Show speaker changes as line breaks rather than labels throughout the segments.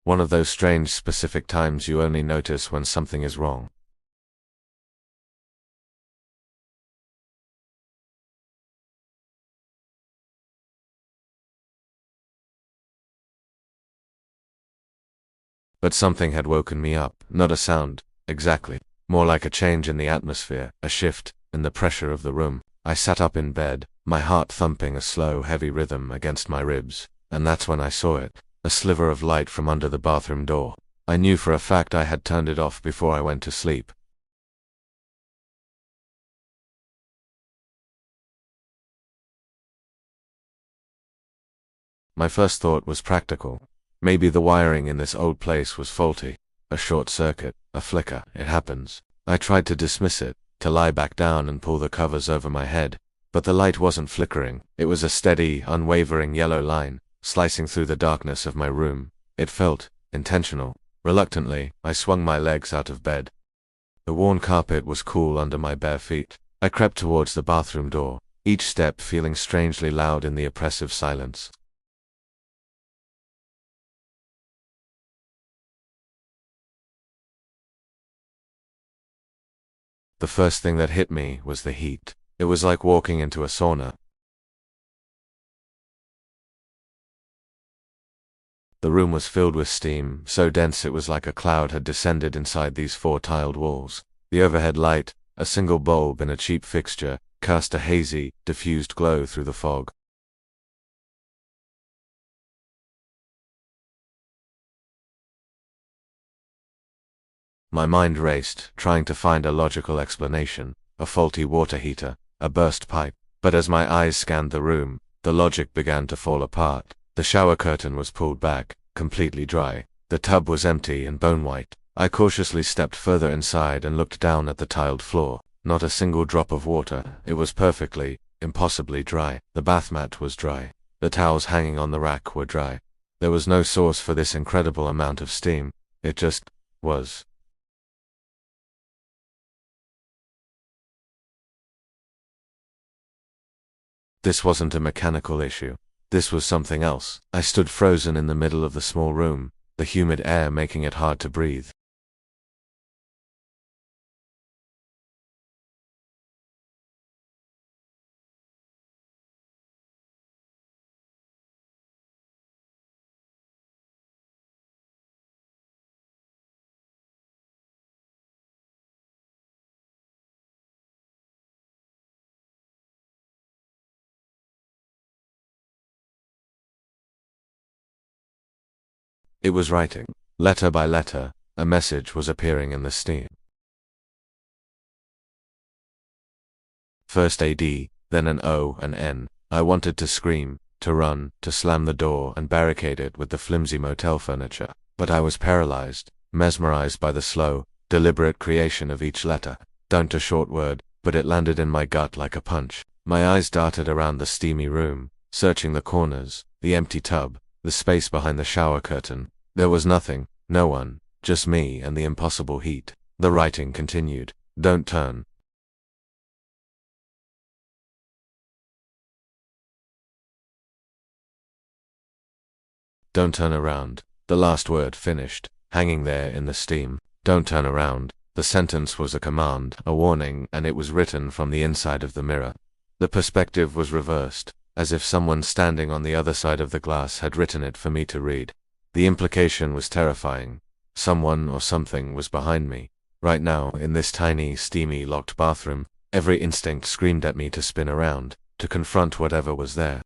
One of those strange specific times you only notice when something is wrong. But something had woken me up, not a sound, exactly. More like a change in the atmosphere, a shift in the pressure of the room. I sat up in bed, my heart thumping a slow, heavy rhythm against my ribs, and that's when I saw it, a sliver of light from under the bathroom door. I knew for a fact I had turned it off before I went to sleep. My first thought was practical. Maybe the wiring in this old place was faulty. A short circuit, a flicker, it happens. I tried to dismiss it, to lie back down and pull the covers over my head. But the light wasn't flickering. It was a steady, unwavering yellow line, slicing through the darkness of my room. It felt intentional. Reluctantly, I swung my legs out of bed. The worn carpet was cool under my bare feet. I crept towards the bathroom door, each step feeling strangely loud in the oppressive silence. The first thing that hit me was the heat. It was like walking into a sauna. The room was filled with steam, so dense it was like a cloud had descended inside these four tiled walls. The overhead light, a single bulb in a cheap fixture, cast a hazy, diffused glow through the fog. My mind raced, trying to find a logical explanation, a faulty water heater, a burst pipe. But as my eyes scanned the room, the logic began to fall apart. The shower curtain was pulled back, completely dry. The tub was empty and bone-white. I cautiously stepped further inside and looked down at the tiled floor. Not a single drop of water. It was perfectly, impossibly dry. The bath mat was dry. The towels hanging on the rack were dry. There was no source for this incredible amount of steam. It just was. This wasn't a mechanical issue. This was something else. I stood frozen in the middle of the small room, the humid air making it hard to breathe. It was writing. Letter by letter, a message was appearing in the steam. First a D, then an O, an N. I wanted to scream, to run, to slam the door and barricade it with the flimsy motel furniture. But I was paralyzed, mesmerized by the slow, deliberate creation of each letter. Don't a short word, but it landed in my gut like a punch. My eyes darted around the steamy room, searching the corners, the empty tub, the space behind the shower curtain. There was nothing, no one, just me and the impossible heat. The writing continued. Don't turn. Don't turn around. The last word finished, hanging there in the steam. Don't turn around. The sentence was a command, a warning, and it was written from the inside of the mirror. The perspective was reversed, as if someone standing on the other side of the glass had written it for me to read. The implication was terrifying. Someone or something was behind me. Right now, in this tiny, steamy, locked bathroom, every instinct screamed at me to spin around, to confront whatever was there.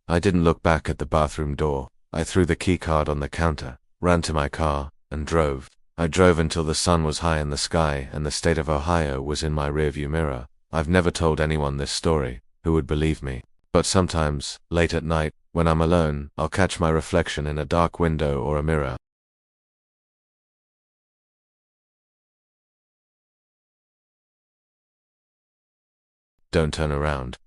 I didn't look back at the bathroom door. I threw the keycard on the counter, ran to my car, and drove. I drove until the sun was high in the sky and the state of Ohio was in my rearview mirror. I've never told anyone this story. Who would believe me? But sometimes, late at night, when I'm alone, I'll catch my reflection in a dark window or a mirror. Don't turn around.